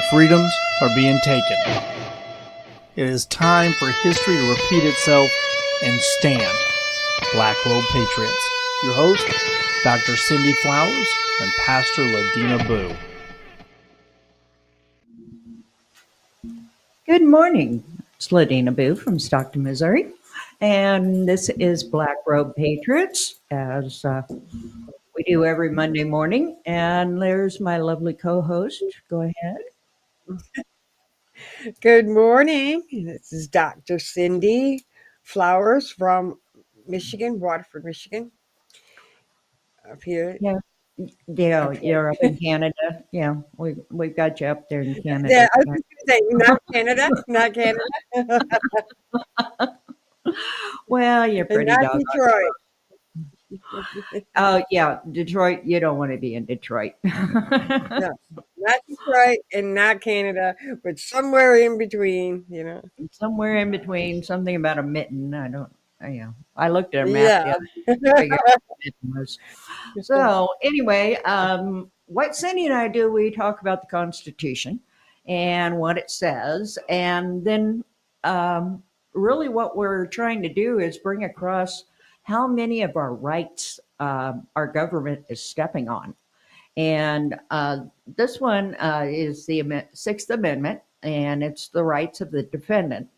freedoms are being taken. It is time for history to repeat itself and stand. Black Robe Patriots. Your host, Dr. Cindy Flowers and Pastor Ladina Boo. Good morning. It's Ladina Boo from Stockton, Missouri. And this is Black Robe Patriots, as we do every Monday morning. And there's my lovely co-host. Go ahead. Good morning. This is Dr. Cindy Flowers from Michigan, Waterford, Michigan. Up here. Yeah. Yeah, Up here. you're up in Canada. Yeah, we've got you up there in Canada. Yeah, I was just going to say, not Canada, not Canada, Well, you're and pretty not doggone. Detroit. Oh, yeah, Detroit. You don't want to be in Detroit. No, not Detroit and not Canada, but somewhere in between. Somewhere in between, something about a mitten. I looked at a map the Yeah. other day to figure out what a mitten was. So anyway, what Cindy and I do, we talk about the Constitution and what it says, and then really what we're trying to do is bring across how many of our rights our government is stepping on. And this one is the Sixth Amendment, and it's the rights of the defendant.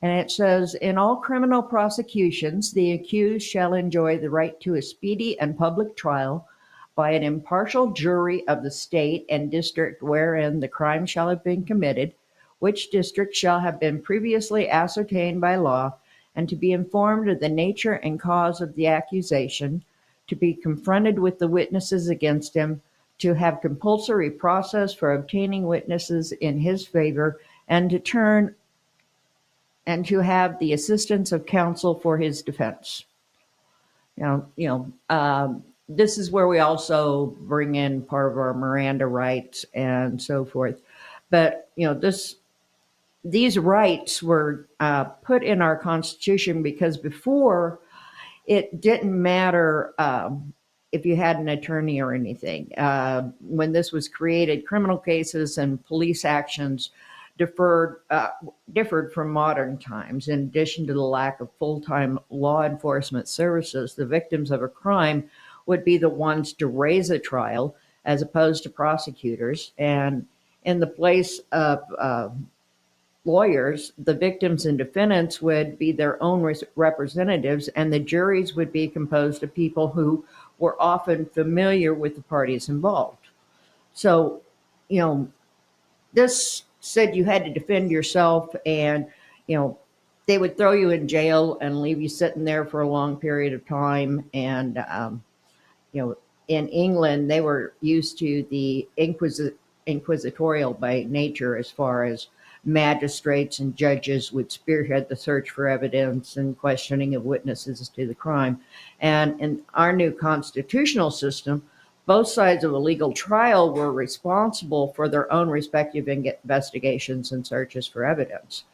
And it says, in all criminal prosecutions, the accused shall enjoy the right to a speedy and public trial by an impartial jury of the state and district wherein the crime shall have been committed, which district shall have been previously ascertained by law, and to be informed of the nature and cause of the accusation, to be confronted with the witnesses against him, to have compulsory process for obtaining witnesses in his favor, and to have the assistance of counsel for his defense. This is where we also bring in part of our Miranda rights and so forth. But these rights were put in our Constitution because before it didn't matter if you had an attorney or anything. When this was created, criminal cases and police actions differed from modern times. In addition to the lack of full-time law enforcement services, the victims of a crime would be the ones to raise a trial as opposed to prosecutors. And in the place of lawyers, the victims and defendants would be their own representatives, and the juries would be composed of people who were often familiar with the parties involved. So, this said you had to defend yourself, and they would throw you in jail and leave you sitting there for a long period of time. And in England, they were used to the inquisitorial by nature, as far as magistrates and judges would spearhead the search for evidence and questioning of witnesses to the crime. And in our new constitutional system, both sides of a legal trial were responsible for their own respective investigations and searches for evidence.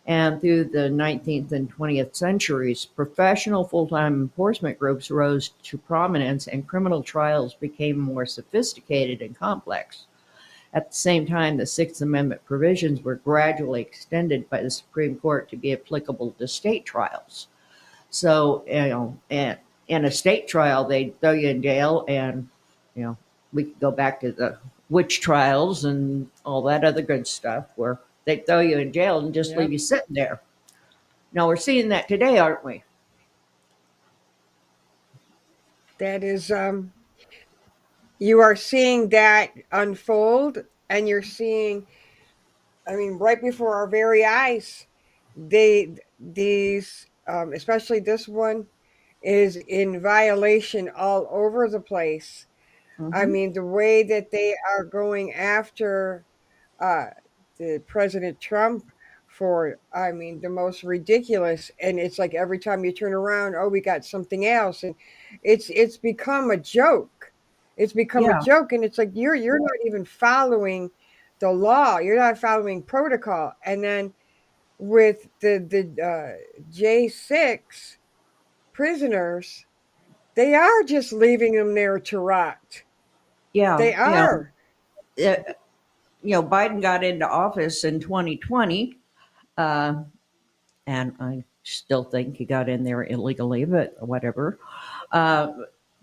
And through the 19th and 20th centuries, professional full-time enforcement groups rose to prominence and criminal trials became more sophisticated and complex. At the same time, the Sixth Amendment provisions were gradually extended by the Supreme Court to be applicable to state trials. So, in a state trial, they'd throw you in jail, and we could go back to the witch trials and all that other good stuff where they'd throw you in jail and just leave you sitting there. Now we're seeing that today, aren't we? That is, you are seeing that unfold, and you're seeing, right before our very eyes, these, especially this one, is in violation all over the place. Mm-hmm. The way that they are going after uh, the President Trump for, the most ridiculous, and it's like every time you turn around, oh, we got something else, and it's become a joke. It's become a Yeah, joke, and it's like you're not even following the law. You're not following protocol, and then with the J6 prisoners, they are just leaving them there to rot. yeah, They are. uh, Biden got into office in 2020, uh, and I still think he got in there illegally, but whatever. Uh,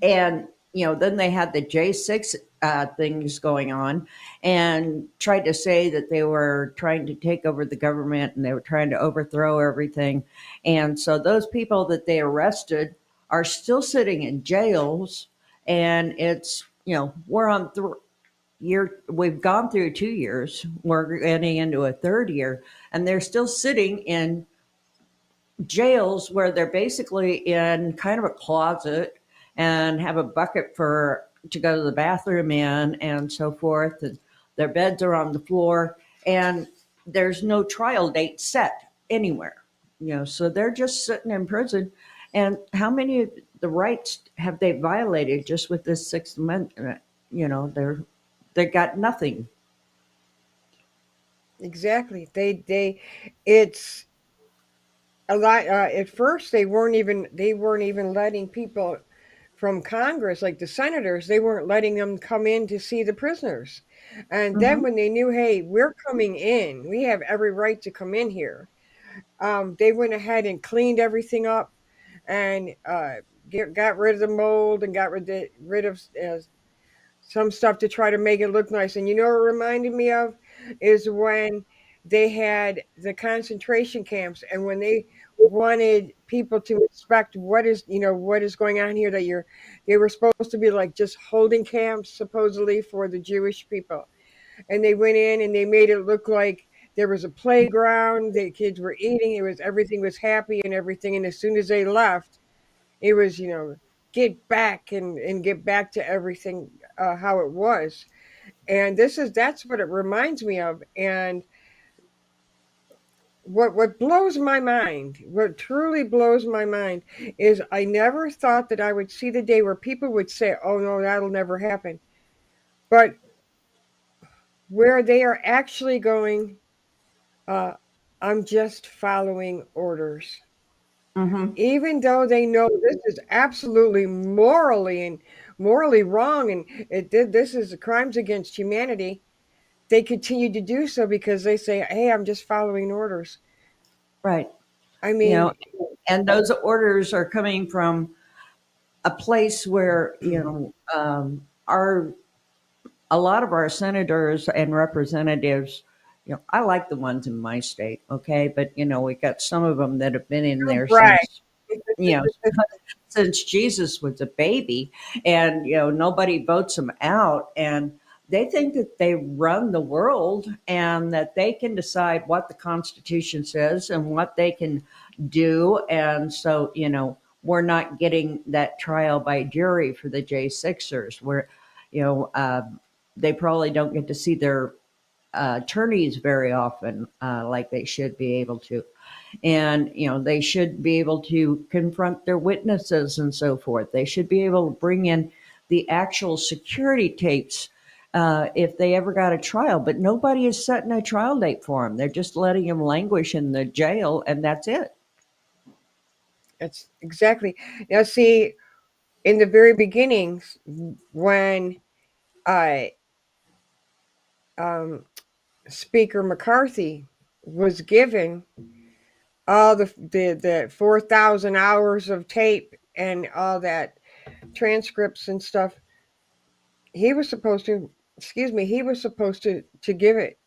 and then they had the J6 things going on, and tried to say that they were trying to take over the government and they were trying to overthrow everything. And so those people that they arrested are still sitting in jails, and it's we're on we've gone through 2 years, we're getting into a third year, and they're still sitting in jails where they're basically in kind of a closet and have a bucket for to go to the bathroom in and so forth, and their beds are on the floor, and there's no trial date set anywhere. So they're just sitting in prison. And how many of the rights have they violated just with this 6 month? They got nothing. Exactly. It's a lot. At first, they weren't even letting people from Congress, like the senators, they weren't letting them come in to see the prisoners. And then Hmm. when they knew, hey, we're coming in, we have every right to come in here. They went ahead and cleaned everything up, and got rid of the mold, and got rid of some stuff to try to make it look nice. And you know what it reminded me of is when they had the concentration camps, and when they wanted people to inspect what is going on here, that they were supposed to be like just holding camps supposedly for the Jewish people. And they went in and they made it look like there was a playground, the kids were eating, everything was happy and everything. And as soon as they left, it was, get back and get back to everything, how it was. And that's what it reminds me of. And what blows my mind, what truly blows my mind, is I never thought that I would see the day where people would say, "Oh no, that'll never happen." But where they are actually going, uh, I'm just following orders. Hmm. Even though they know this is absolutely morally wrong, and this is crimes against humanity, they continue to do so because they say, "Hey, I'm just following orders." Right. I you know mean, and those orders are coming from a place where our a lot of our senators and representatives. I like the ones in my state, okay, but we got some of them that have been in there right? since you know since Jesus was a baby, and nobody votes them out, and they think that they run the world and that they can decide what the Constitution says and what they can do. And so we're not getting that trial by jury for the J6ers, where you know uh, they probably don't get to see their attorneys very often, like they should be able to. And they should be able to confront their witnesses and so forth. They should be able to bring in the actual security tapes, if they ever got a trial. But nobody is setting a trial date for them. They're just letting them languish in the jail, and that's it. That's exactly. Now, see, in the very beginnings, when I um, Speaker McCarthy was given all the 4,000 hours of tape and all that transcripts and stuff, he was supposed to, excuse me, he was supposed to give it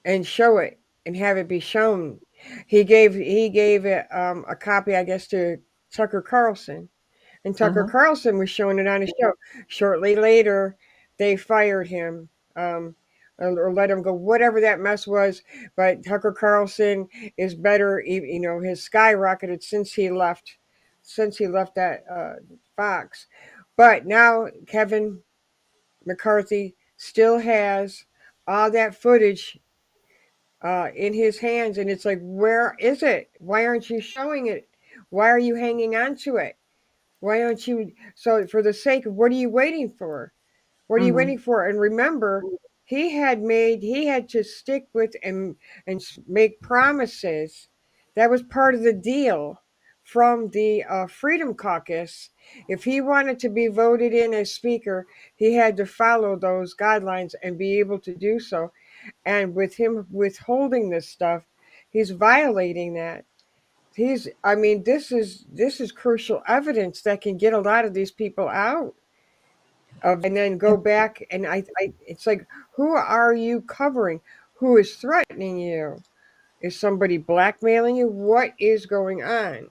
and show it and have it be shown. He gave it, a copy, I guess, to Tucker Carlson, and Tucker Uh-huh. Carlson was showing it on his show. Shortly later, they fired him, or let him go, whatever that mess was. But Tucker Carlson is better. His skyrocketed since he left that, Fox. But now Kevin McCarthy still has all that footage, in his hands, and it's like, where is it? Why aren't you showing it? Why are you hanging on to it? Why don't you? So, for the sake of, what are you waiting for? What are you Hmm. waiting for? And remember, he had to stick with and make promises. That was part of the deal from the Freedom Caucus. If he wanted to be voted in as Speaker, he had to follow those guidelines and be able to do so. And with him withholding this stuff, he's violating that. I mean, this is crucial evidence that can get a lot of these people out of, and then go back. And it's like, who are you covering? Who is threatening you? Is somebody blackmailing you? What is going on?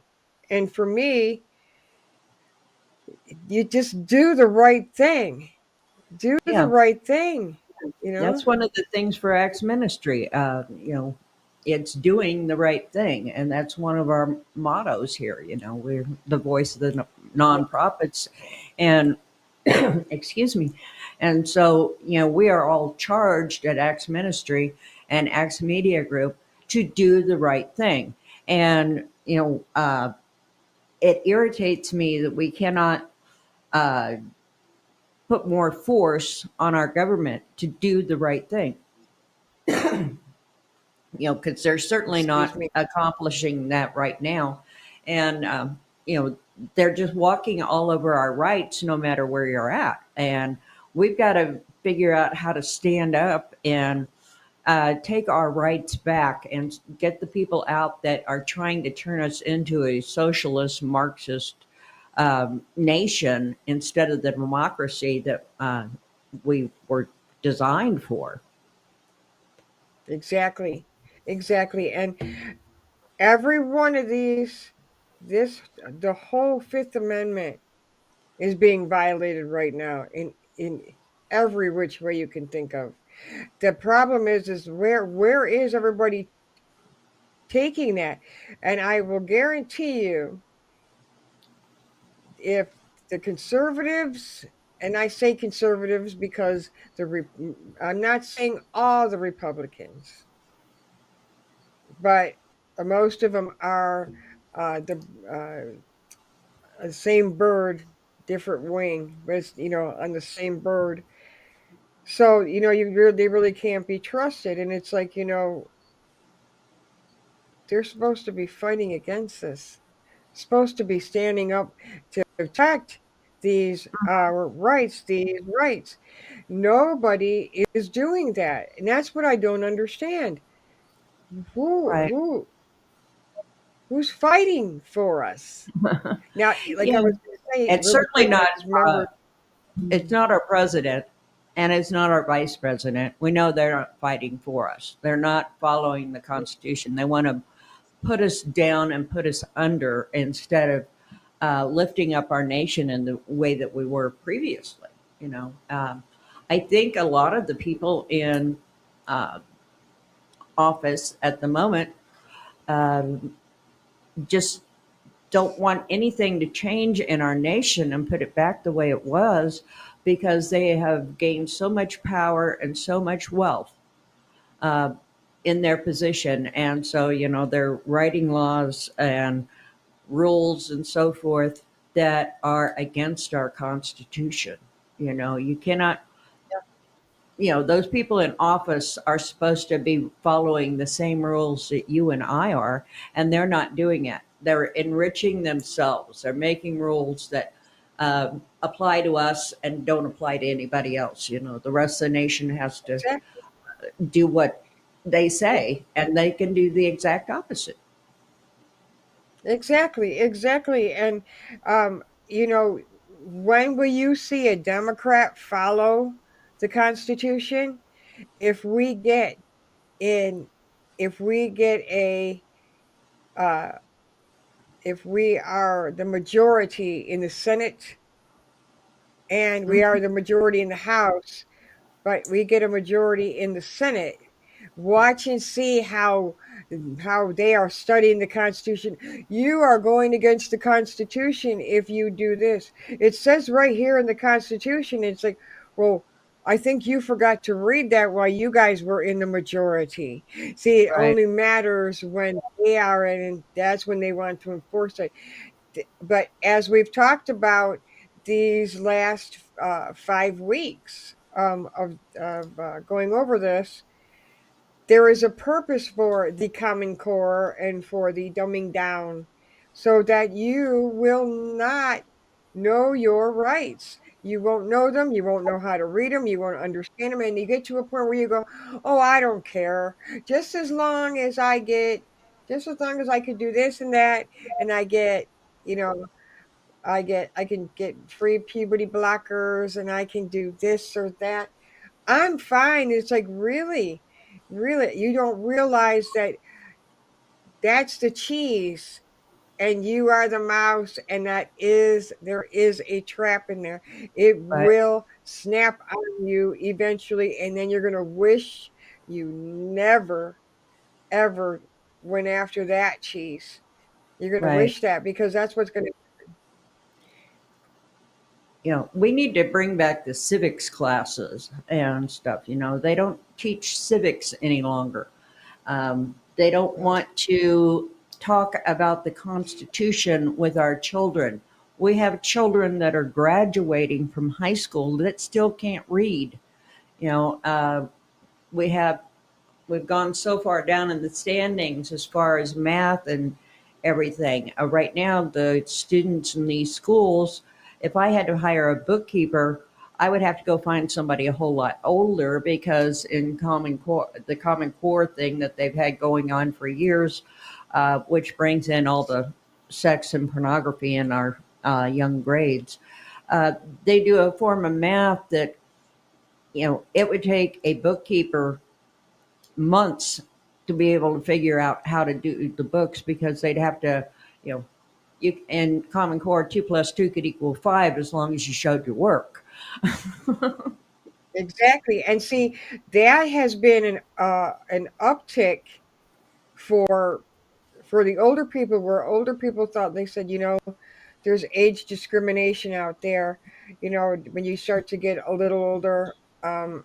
And for me, you just do the right thing. Do the Yeah, right thing, you know? that's one of the things for Acts Ministry. It's doing the right thing, and that's one of our mottos here. We're the voice of the nonprofits, and excuse me. And so, we are all charged at Acts Ministry and Acts Media Group to do the right thing. And, it irritates me that we cannot uh, put more force on our government to do the right thing, because they're certainly Excuse not me. accomplishing that right now. And, they're just walking all over our rights no matter where you're at. And we've got to figure out how to stand up and take our rights back and get the people out that are trying to turn us into a socialist, Marxist nation instead of the democracy that we were designed for. Exactly. Exactly. And every one of these, the whole Fifth Amendment is being violated right now in every which way you can think of. The problem is where is everybody taking that? And I will guarantee you, if the conservatives, and I say conservatives because I'm not saying all the Republicans, but most of them are the same bird, different wing, but it's, on the same bird. So they really can't be trusted, and it's like, they're supposed to be fighting against this, supposed to be standing up to protect these rights. Nobody is doing that, and that's what I don't understand. Who Right. who who's fighting for us now? Like Yeah. I was going to say It's really certainly quick, I not. just Uh, remembered. it's not our president, and it's not our vice president. We know they're not fighting for us. They're not following the Constitution. They want to put us down and put us under instead of lifting up our nation in the way that we were previously. I think a lot of the people in uh, office at the moment um, just don't want anything to change in our nation and put it back the way it was because they have gained so much power and so much wealth uh, in their position. And so, they're writing laws and rules and so forth that are against our Constitution. You cannot, those people in office are supposed to be following the same rules that you and I are, and they're not doing it. They're enriching themselves. They're making rules that apply to us and don't apply to anybody else. The rest of the nation has to Exactly. do what they say, and they can do the exact opposite. Exactly. And when will you see a Democrat follow the Constitution? If we get in, if we get a, uh, if we are the majority in the Senate and we are Mhm. the majority in the House, but we get a majority in the Senate. Watch and see how they are studying the Constitution. You are going against the Constitution if you do this. It says right here in the Constitution. It's like, well, I think you forgot to read that while you guys were in the majority. See, it Right. only matters when they are in, and that's when they want to enforce it. But as we've talked about these last 5 weeks of going over this, there is a purpose for the Common Core and for the dumbing down. so that you will not know your rights. You won't know them. You won't know how to read them. You won't understand them. And you get to a point where you go, oh, I don't care. Just as long as I get, just as long as I could do this and that, and I get, you know, I can get free puberty blockers and I can do this or that. I'm fine. It's like, really, really, you don't realize that that's the cheese and you are the mouse, and there is a trap in there. It Right. will snap on you eventually, and then you're going to wish you never ever went after that cheese. You're going to Right. wish that, because that's what's going to. We need to bring back the civics classes and stuff. They don't teach civics any longer. They don't want to talk about the Constitution with our children. We have children that are graduating from high school that still can't read. You know, uh, we have we've gone so far down in the standings as far as math and everything. Right now, the students in these schools, if I had to hire a bookkeeper, I would have to go find somebody a whole lot older because in Common Core, the Common Core thing that they've had going on for years, which brings in all the sex and pornography in our young grades, uh, they do a form of math that it would take a bookkeeper months to be able to figure out how to do the books because they'd have to, you know, you in Common Core 2 plus 2 could equal 5 as long as you showed your work. Exactly. And see, that has been an uptick for the older people, where older people thought, they said, there's age discrimination out there. When you start to get a little older, um,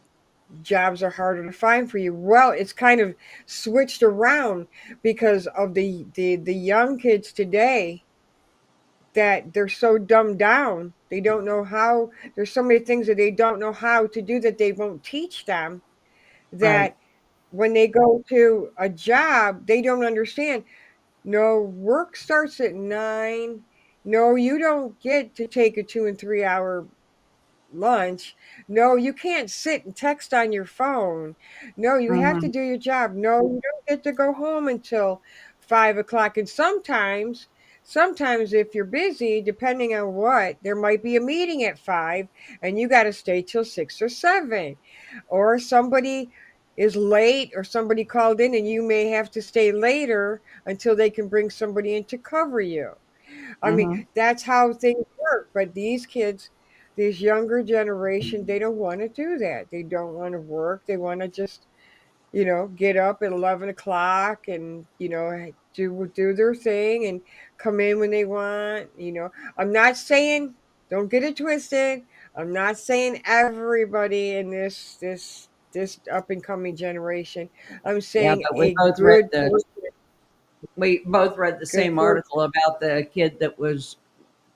jobs are harder to find for you. Well, it's kind of switched around because of the young kids today, that they're so dumbed down. They don't know how. There's so many things that they don't know how to do, that they won't teach them, Right. that when they go to a job, they don't understand. No, work starts at 9. No, you don't get to take a 2 and 3 hour lunch. No, you can't sit and text on your phone. No, you have to Hmm. do your job. No, you don't get to go home until 5 o'clock. And sometimes if you're busy, depending on what, there might be a meeting at 5 and you got to stay till 6 or 7. Or somebody is late, or somebody called in and you may have to stay later until they can bring somebody in to cover you. I mean, Hmm. that's how things work. But these kids, this younger generation, they don't want to do that. They don't want to work. They want to just, get up at 11 o'clock and, do their thing and come in when they want. I'm not saying, don't get it twisted. I'm not saying everybody in this up and coming generation. I'm Yeah, saying but a good portion, we both read the good same portion. article about the kid that was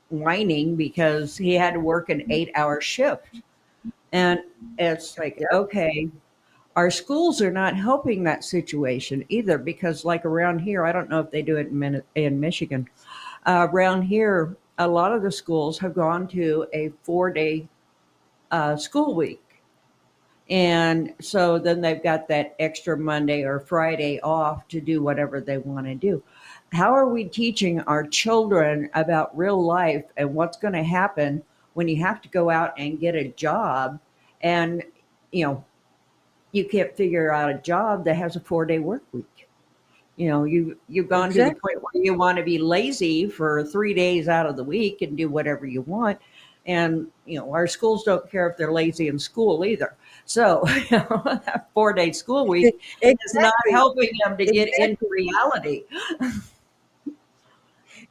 whining because he had to work an 8-hour shift. And it's like, Yep. okay, our schools are not helping that situation either because, like around here, I don't know if they do it in Michigan. Around here, a lot of the schools have gone to a 4-day school week. And so then they've got that extra Monday or Friday off to do whatever they want to do. How are we teaching our children about real life and what's going to happen when you have to go out and get a job and, you know, you can't figure out a job that has a 4-day work week? You've gone to the Exactly. point where you want to be lazy for 3 days out of the week and do whatever you want. And our schools don't care if they're lazy in school either. So that 4-day school week is not Exactly. helping them to get into Exactly. reality.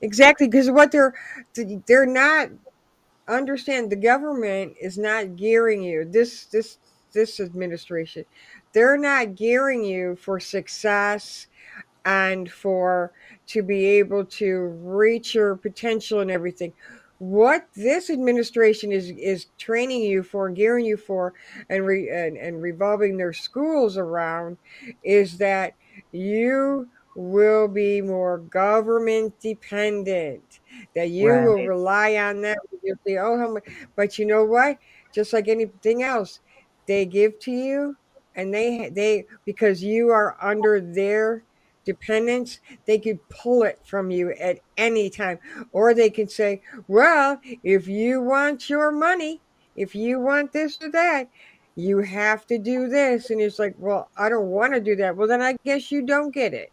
Exactly. Because what they're not understand, the government is not gearing you, this administration, they're not gearing you for success, and for to be able to reach your potential and everything. What this administration is training you for, gearing you for, and revolving their schools around, is that you will be more government dependent, that you will Right. rely on them. You'll say, oh, how much? But you know what? Just like anything else, they give to you, and because you are under their dependence, they could pull it from you at any time. Or they can say, well, if you want your money, if you want this or that, you have to do this. And it's like, well, I don't want to do that. Well, then I guess you don't get it.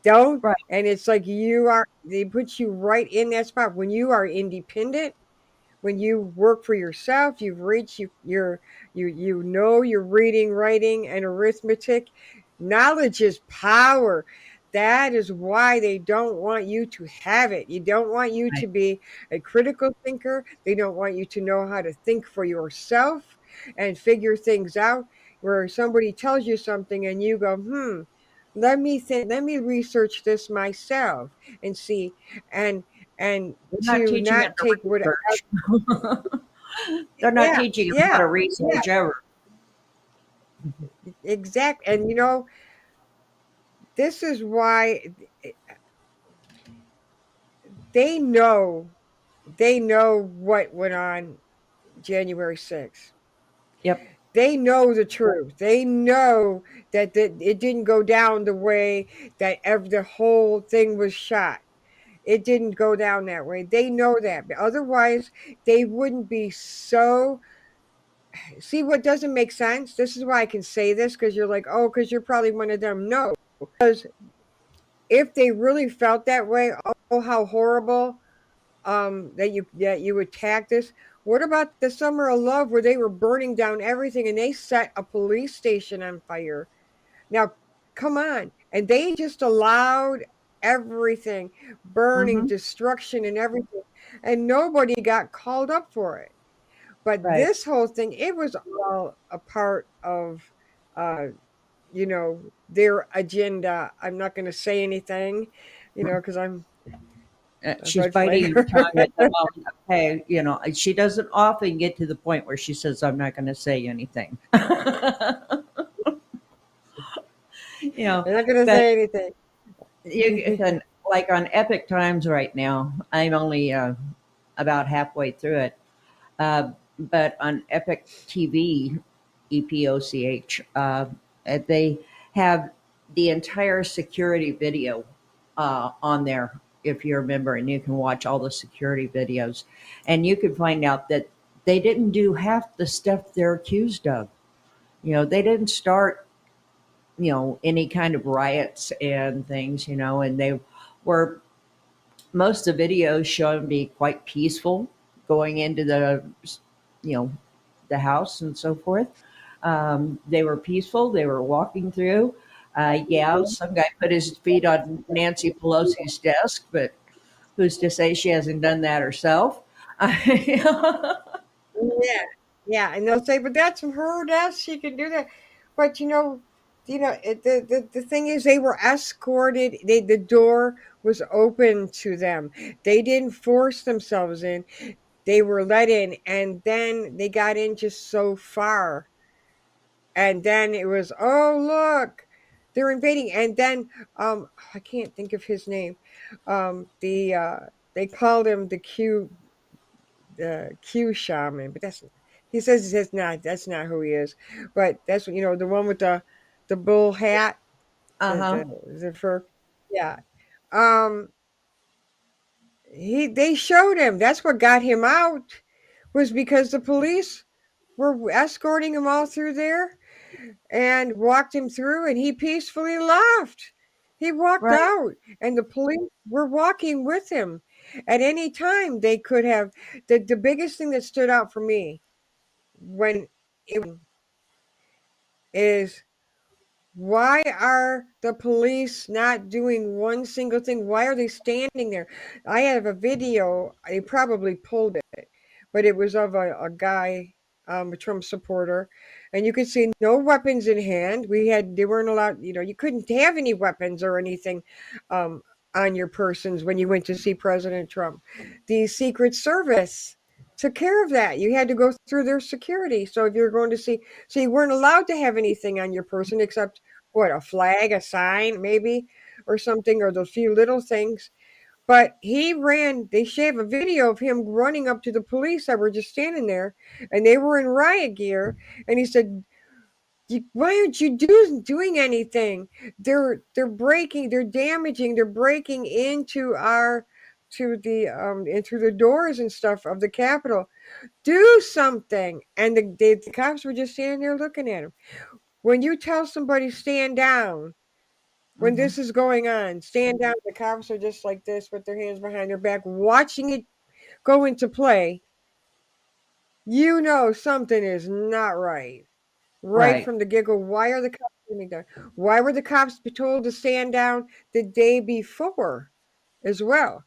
Don't. Right. And it's like they put you right in that spot when you are independent, when you work for yourself, you've reached you know your reading, writing, and arithmetic. Knowledge is power. That is why they don't want you to have it. You don't want you Right. to be a critical thinker. They don't want you to know how to think for yourself and figure things out. Where somebody tells you something and you go, let me think, let me research this myself and see, and and They're not to teaching not it to take what. research. They're not Yeah, teaching them how yeah, to yeah, research ever. exact. And this is why they know they know what went on January 6th. Yep. They know the truth. They know that it didn't go down the way that the whole thing was shot. It didn't go down that way. They know that. But otherwise, they wouldn't be so. See what doesn't make sense? This is why I can say this, because you're like, oh, because you're probably one of them. No, because if they really felt that way, oh, how horrible, that you attacked us. What about the summer of love where they were burning down everything and they set a police station on fire? Now, come on. And they just allowed everything, burning, Mm-hmm. destruction, and everything. And nobody got called up for it. But Right. this whole thing, it was all a part of, uh, their agenda. I'm not going to say anything, because I'm a She's red biting her flagger. tongue at the moment. Okay, she doesn't often get to the point where she says, "I'm not going to say anything." I'm not going to But say anything. you can, like on Epic Times right now. I'm only about halfway through it, but on Epic TV, EPOCH, they have the entire security video on there, if you remember, and you can watch all the security videos, and you can find out that they didn't do half the stuff they're accused of. They didn't start, any kind of riots and things, and they were, most of the videos show them be quite peaceful going into you know, the house and so forth. They were peaceful. They were walking through. Yeah, some guy put his feet on Nancy Pelosi's desk, but who's to say she hasn't done that herself? Yeah, yeah, and they'll say, "But that's her desk. She can do that." But the thing is, they were escorted. The door was open to them. They didn't force themselves in. They were let in, and then they got in just so far, and then it was, oh look, they're invading, and then I can't think of his name. They called him the Q shaman, but he says that's not who he is. But that's the one with the bull hat, Uh the huh. the fur. Yeah. Um they showed him. That's what got him out, was because the police were escorting him all through there and walked him through, and he peacefully left. He walked Right. out, and the police were walking with him. At any time they could have. The biggest thing that stood out for me when it is, why are the police not doing one single thing? Why are they standing there? I have a video. They probably pulled it, but it was of a guy, a Trump supporter, and you could see no weapons in hand. They weren't allowed. You couldn't have any weapons or anything um, on your persons when you went to see President Trump. The Secret Service took care of that. You had to go through their security. So if you're going to see, so you weren't allowed to have anything on your person except what, a flag, a sign, maybe. or something, or those few little things. But he ran, they have a video of him running up to the police that were just standing there, and they were in riot gear. And he said, why aren't you doing anything? They're breaking, they're damaging, they're breaking into our to the into the doors and stuff of the Capitol. Do something. And the cops were just standing there looking at him. When you tell somebody stand down, when Hmm. this is going on, stand down, the cops are just like this with their hands behind their back, watching it go into play. You know something is not right. Right Right. from the giggle. Why are the cops standing down? Why were the cops told to stand down the day before as well?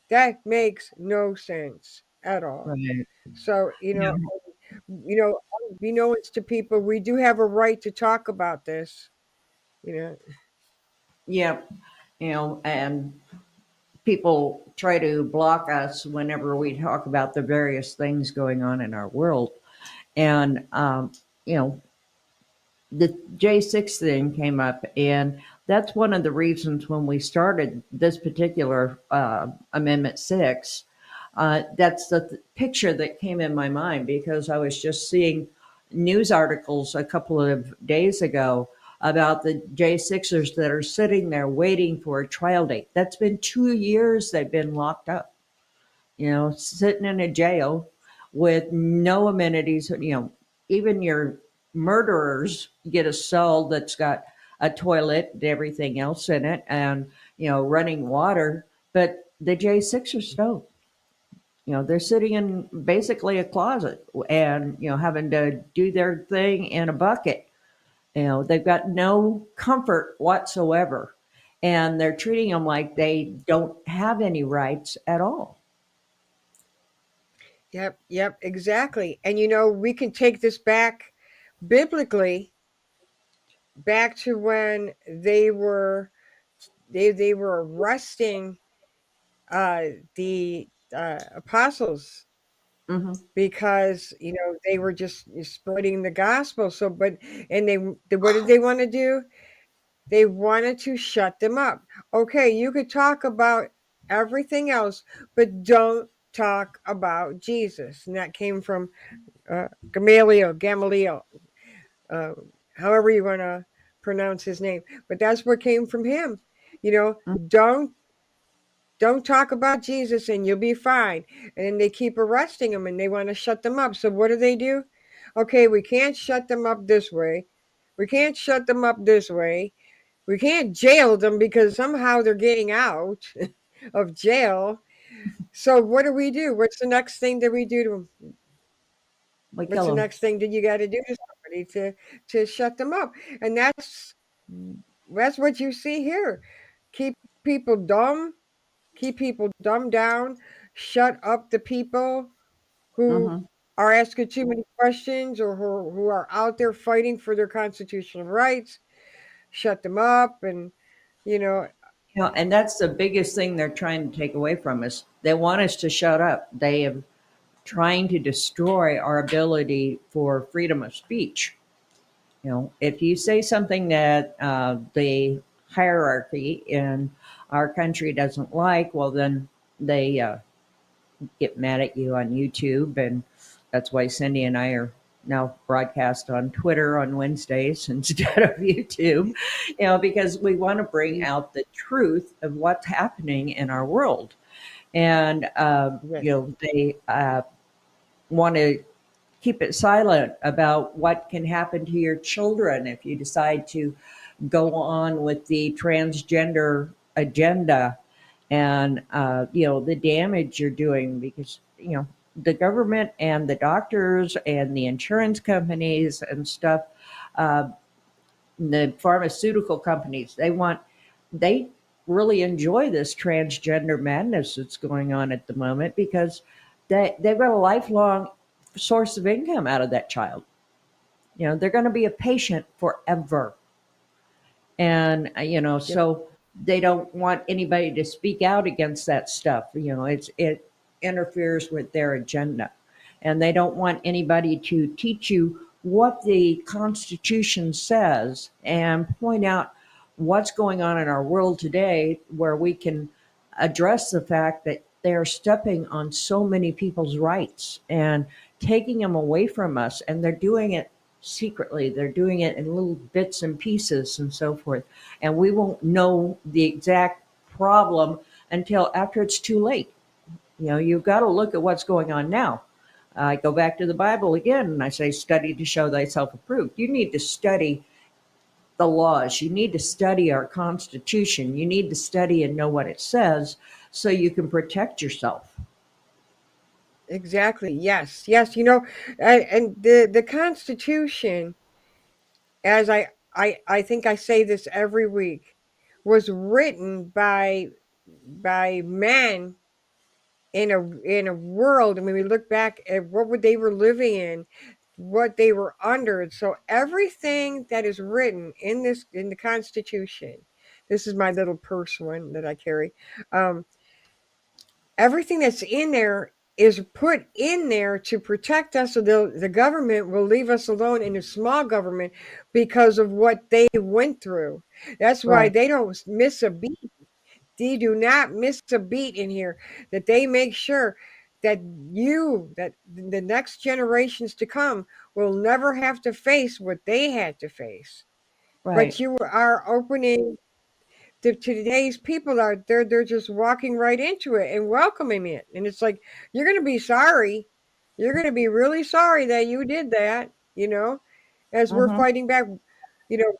That makes no sense at all. Right. So, Yeah. unbeknownst to people, we do have a right to talk about this. You know, Yeah. And people try to block us whenever we talk about the various things going on in our world. And, you know, the J6 thing came up, and that's one of the reasons when we started this particular Amendment 6. That's the picture that came in my mind because I was just seeing news articles a couple of days ago about the J6ers that are sitting there waiting for a trial date. That's been 2 years they've been locked up, sitting in a jail with no amenities. Even your murderers get a cell that's got a toilet and everything else in it and, running water. But the J6ers don't. They're sitting in basically a closet and, having to do their thing in a bucket. They've got no comfort whatsoever. And they're treating them like they don't have any rights at all. yep, exactly. And we can take this back biblically, back to when they were arresting the apostles Hmm. because they were just spreading the gospel. So, and what did they want to do? They wanted to shut them up. Okay, you could talk about everything else, but don't talk about Jesus. And that came from Gamaliel, uh, however you want to pronounce his name. But that's what came from him. You know, don't don't talk about Jesus and you'll be fine. And then they keep arresting them and they want to shut them up. So what do? Okay, we can't shut them up this way. We can't shut them up this way. We can't jail them because somehow they're getting out of jail. So what do? What's the next thing that we do to them? We What's kill the them. next thing that you got to do to somebody to shut them up? And that's what you see here. Keep people dumb, keep people dumbed down, shut up the people who Hmm. are asking too many questions or who are out there fighting for their constitutional rights. Shut them up, and you know, And that's the biggest thing they're trying to take away from us. They want us to shut up. They are trying to destroy our ability for freedom of speech. If you say something that the hierarchy in our country doesn't like, well, then they get mad at you on YouTube. And that's why Cindy and I are now broadcast on Twitter on Wednesdays instead of YouTube, because we want to bring out the truth of what's happening in our world. And, yeah, they want to keep it silent about what can happen to your children if you decide to go on with the transgender agenda and the damage you're doing because the government and the doctors and the insurance companies and stuff, uh, the pharmaceutical companies, they really enjoy this transgender madness that's going on at the moment because they've got a lifelong source of income out of that child. They're going to be a patient forever. And yep, so they don't want anybody to speak out against that stuff. It interferes with their agenda, and they don't want anybody to teach you what the Constitution says and point out what's going on in our world today where we can address the fact that they're stepping on so many people's rights and taking them away from us, and they're doing it secretly. They're doing it in little bits and pieces and so forth. And we won't know the exact problem until after it's too late. You've got to look at what's going on now. I go back to the Bible again and I say, study to show thyself approved. You need to study the laws. You need to study our Constitution. You need to study and know what it says so you can protect yourself. Exactly. Yes. Yes. And the Constitution, as I think I say this every week, was written by men in a world. I mean, we look back at what they were living in, what they were under. And so everything that is written in the Constitution, this is my little purse one that I carry. Um, Everything that's in there is put in there to protect us, so the government will leave us alone in a small government because of what they went through. That's why Right, they don't miss a beat. They do not miss a beat in here, that they make sure that the next generations to come will never have to face what they had to face. But right. you are opening to today's people, are they're just walking right into it and welcoming it, and it's like, you're going to be sorry, you're going to be really sorry that you did that, as we're Hmm. fighting back. you know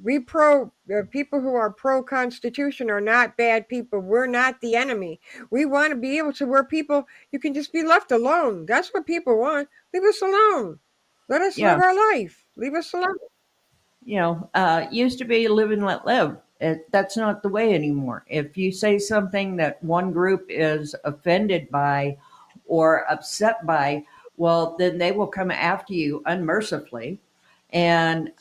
we pro People who are pro constitution are not bad people. We're not the enemy. We want to be able to where people, you can just be left alone. That's what people want. Leave us alone. Let us live Yeah. our life. Leave us alone. Used to be live and let live. That's not the way anymore. If you say something that one group is offended by or upset by, well, then they will come after you unmercifully and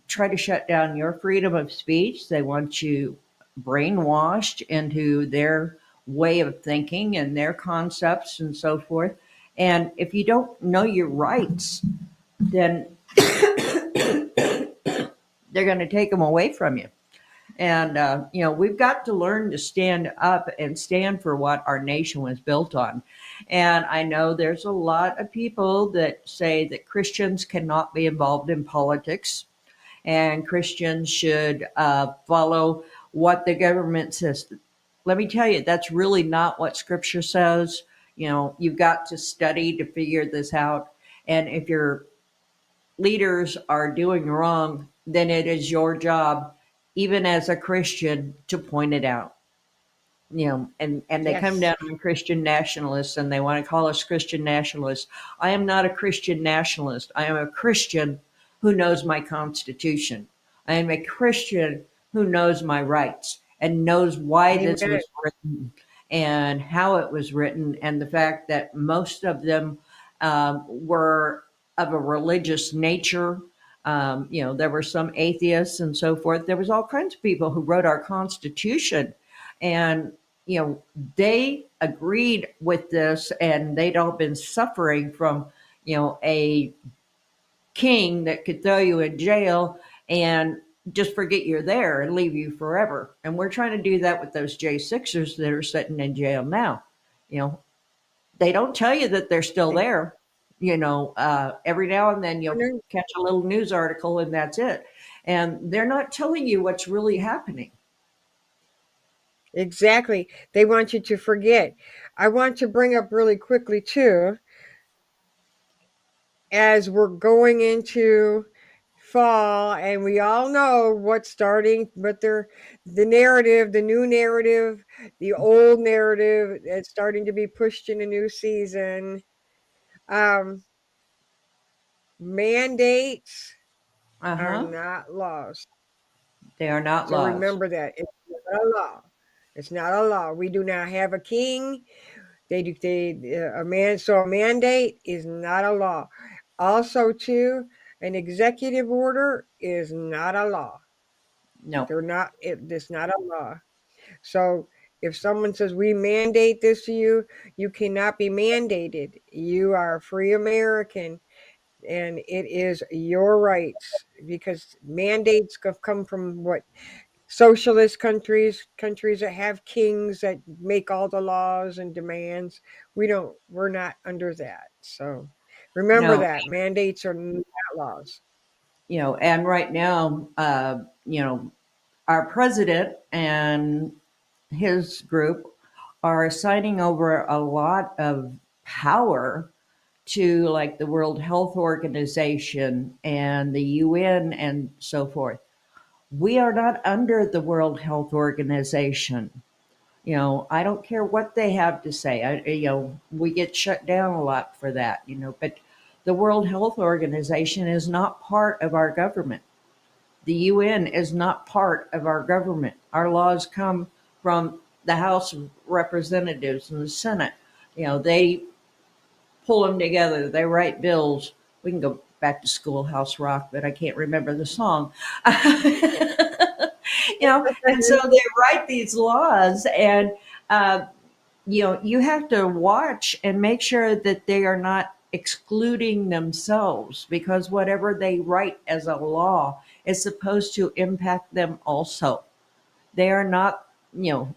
try to shut down your freedom of speech. They want you brainwashed into their way of thinking and their concepts and so forth. And if you don't know your rights, then they're going to take them away from you. And, we've got to learn to stand up and stand for what our nation was built on. And I know there's a lot of people that say that Christians cannot be involved in politics and Christians should follow what the government says. Let me tell you, that's really not what scripture says. You've got to study to figure this out. And if your leaders are doing wrong, then it is your job, even as a Christian, to point it out. And they come Yes. down on Christian nationalists and they want to call us Christian nationalists. I am not a Christian nationalist. I am a Christian who knows my Constitution. I am a Christian who knows my rights and knows why this Amen. was written and how it was written, and the fact that most of them were of a religious nature. There were some atheists and so forth. There was all kinds of people who wrote our Constitution, and you know they agreed with this, and they'd all been suffering from a king that could throw you in jail and just forget you're there and leave you forever. And we're trying to do that with those J6ers that are sitting in jail now. You know, they don't tell you that they're still there. Every now and then you'll catch a little news article and that's it. And they're not telling you what's really happening. Exactly. They want you to forget. I want to bring up really quickly too, as we're going into fall, and we all know what's starting, but the narrative, the new narrative, the old narrative that's starting to be pushed in a new season. Um, Mandates Uh are huh. not laws. They are not So laws. remember that. It's not a law. It's not a law. We do not have a king. A man. So a mandate is not a law. Also, too, an executive order is not a law. No, They're not. It's not a law. So if someone says we mandate this to you, you cannot be mandated. You are a free American. and it is your rights because mandates have come from what socialist countries that have kings that make all the laws and demands. We're not under that. So remember No, that mandates are not laws. and right now, our president and his group are signing over a lot of power to like the World Health Organization and the UN and so forth. We are not under the World Health Organization. I don't care what they have to say. We get shut down a lot for that, but the World Health Organization is not part of our government. The UN is not part of our government. Our laws come from the House of Representatives and the Senate. They pull them together. They write bills. We can go back to Schoolhouse Rock, but I can't remember the song. And so they write these laws, and uh, you have to watch and make sure that they are not excluding themselves because whatever they write as a law is supposed to impact them also. They are not, you know,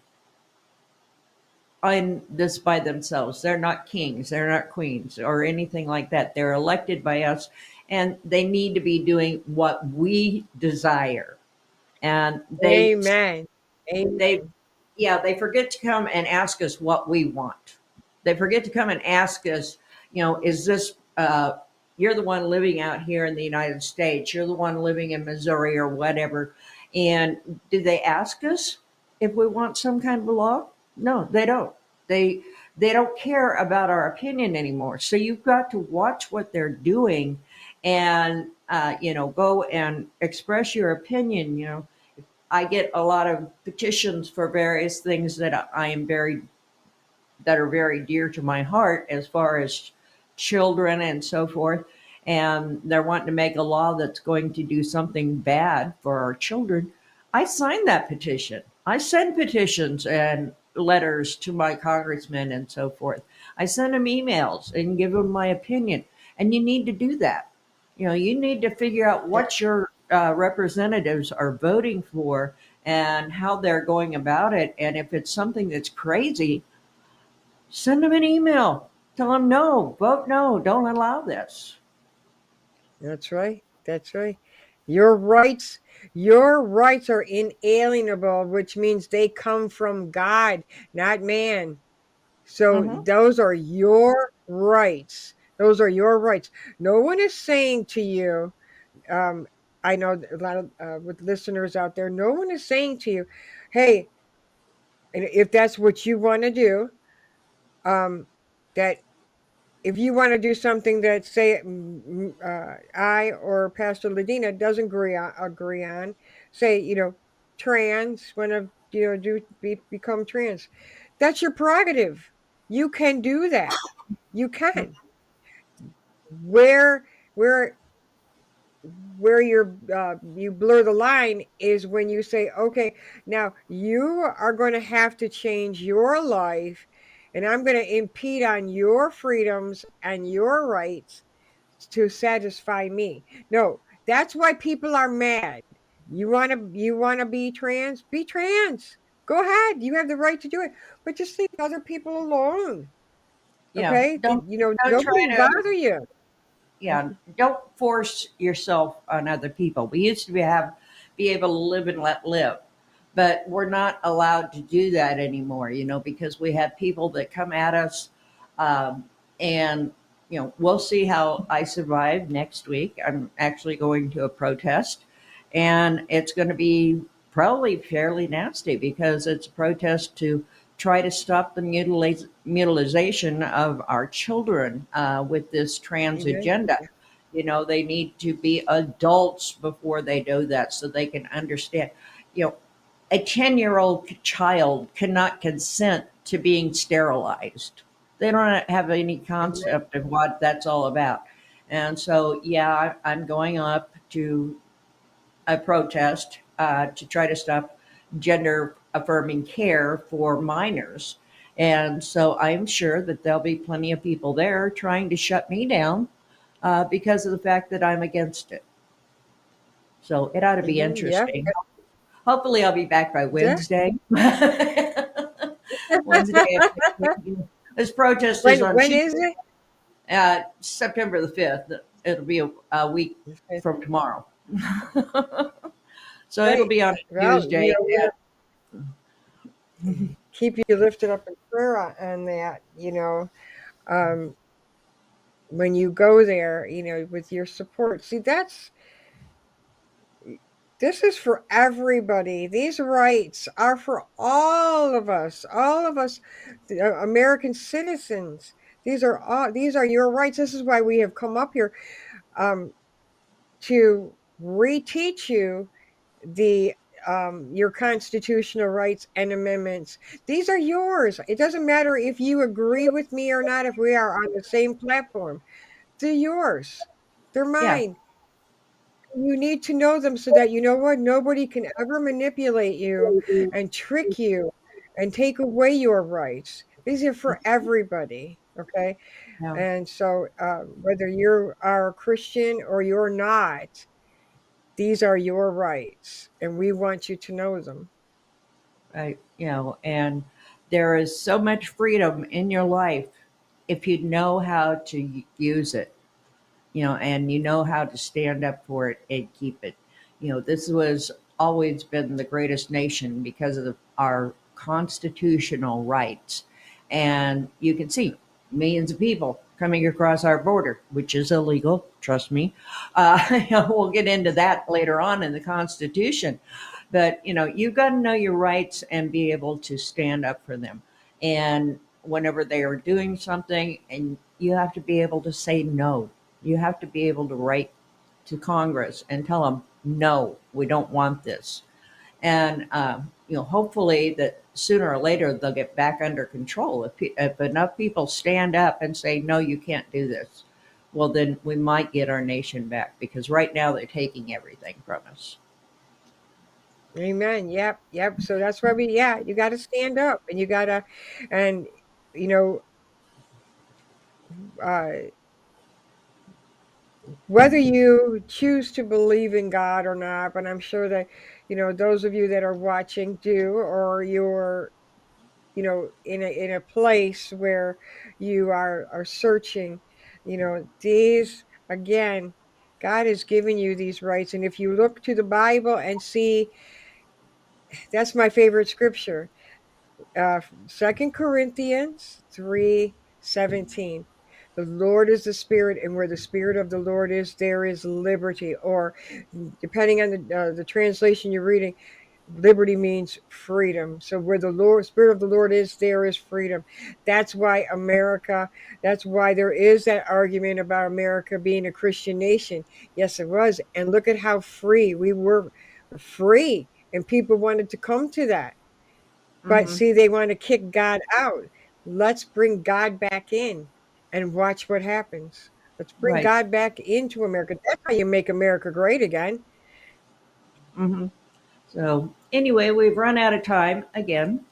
on this by themselves. They're not kings, they're not queens or anything like that. They're elected by us and they need to be doing what we desire. And Amen. they Amen. yeah, they forget to come and ask us what we want. They forget to come and ask us, is this, you're the one living out here in the United States, you're the one living in Missouri or whatever. And do they ask us if we want some kind of law? No, they don't. They, they don't care about our opinion anymore. So you've got to watch what they're doing and, go and express your opinion. I get a lot of petitions for various things that I am very that are very dear to my heart as far as children and so forth. And they're wanting to make a law that's going to do something bad for our children. I signed that petition. I send petitions and letters to my congressmen and so forth. I send them emails and give them my opinion. And you need to do that. You need to figure out Yeah, what your representatives are voting for and how they're going about it. And if it's something that's crazy, send them an email. Tell them no, vote no, don't allow this. that's right. That's right. Your rights, your rights are inalienable, which means they come from God, not man. So Hmm. those are your rights. Those are your rights. No one is saying to you, um, I know a lot of with listeners out there, no one is saying to you, hey, and if that's what you want to do, um, that if you want to do something that say I or Pastor Ladina doesn't agree on, say trans want to become trans, that's your prerogative. You can do that. You can. Where where where you blur the line is when you say, okay, now you are going to have to change your life, and I'm going to impede on your freedoms and your rights to satisfy me. No, that's why people are mad. You want to be trans. Go ahead. You have the right to do it. But just leave other people alone. Okay? Don't try Nobody will to, bother you. yeah, don't force yourself on other people. We used to be able to live and let live, but we're not allowed to do that anymore. Because we have people that come at us, um, and we'll see how I survive next week. I'm actually going to a protest, and it's going to be probably fairly nasty because it's a protest to try to stop the mutilization of our children with this trans Amen. agenda. They need to be adults before they do that so they can understand. You know, a 10-year-old child cannot consent to being sterilized. They don't have any Amen. concept of what that's all about. And so, yeah, I'm going up to a protest to try to stop gender affirming care for minors. And so I'm sure that there'll be plenty of people there trying to shut me down because of the fact that I'm against it. So it ought to be Yep. interesting. Hopefully, I'll be back by Yeah. Wednesday. Wednesday, this protest is on When Tuesday, is it? September the 5th. It'll be a week from tomorrow. So it'll Right. be on Well, Tuesday. keep you lifted up in prayer on that. Um, when you go there, with your support. See, this is for everybody. These rights are for all of us, American citizens. These are your rights. This is why we have come up here, um, to reteach you the your constitutional rights and amendments. These are yours. It doesn't matter if you agree with me or not. If we are on the same platform, they're yours. They're Yeah, mine. You need to know them so that you know what? Nobody can ever manipulate you and trick you and take away your rights. These are for everybody. Okay. yeah, And so, whether you are a Christian or you're not, these are your rights, and we want you to know them. right. And there is so much freedom in your life if you know how to use it. And you know how to stand up for it and keep it. This was always been the greatest nation because of our constitutional rights. And you can see millions of people coming across our border, which is illegal, trust me. We'll get into that later on in the Constitution. But, you've got to know your rights and be able to stand up for them. And whenever they are doing something, and you have to be able to say no, you have to be able to write to Congress and tell them, no, we don't want this. And, hopefully that sooner or later they'll get back under control. If enough people stand up and say, no, you can't do this, well, then we might get our nation back because right now they're taking everything from us. Amen. Yep. Yep. So that's why yeah, you got to stand up, and and, you know, uh, whether you choose to believe in God or not, but I'm sure that, those of you that are watching do, or you're, in a place where you are searching, these, again, God has given you these rights. And if you look to the Bible and see, that's my favorite scripture, 2 Corinthians 3:17. The Lord is the Spirit, and where the Spirit of the Lord is, there is liberty. Or, depending on the translation you're reading, liberty means freedom. So where the Spirit of the Lord is, there is freedom. That's why America. That's why there is that argument about America being a Christian nation. Yes, it was, and look at how free we were. Free, and people wanted to come to that. But Hmm. see, they want to kick God out. Let's bring God back in and watch what happens. Let's bring Right. God back into America. That's how you make America great again. Hmm. So, anyway, we've run out of time again.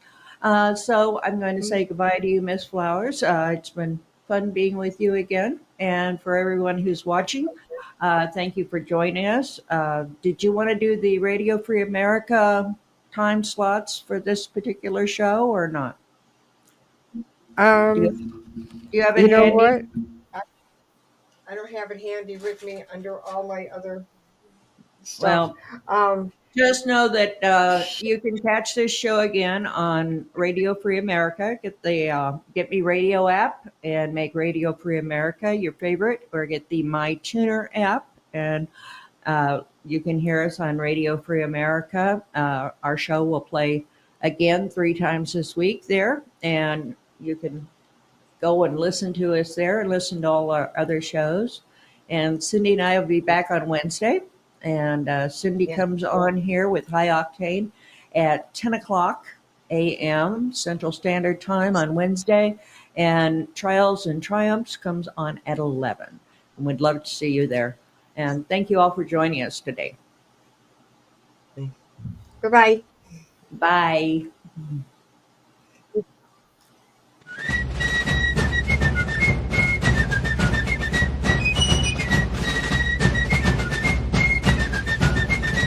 So, I'm going to say goodbye to you, Miss Flowers. It's been fun being with you again. And for everyone who's watching, thank you for joining us. Did you want to do the Radio Free America time slots for this particular show or not? Do you, Um, do you have it you know handy? what? I, I don't have it handy with me under all my other stuff. Well, Um, just know that you can catch this show again on Radio Free America. Get the Get Me Radio app and make Radio Free America your favorite, or get the My Tuner app and you can hear us on Radio Free America. Our show will play again 3 times this week there, and you can go and listen to us there and listen to all our other shows. And Cindy and I will be back on Wednesday. And Cindy yeah, comes on here with High Octane at 10 o'clock a.m. Central Standard Time on Wednesday. And Trials and Triumphs comes on at 11. And we'd love to see you there. And thank you all for joining us today. bye bye. Bye.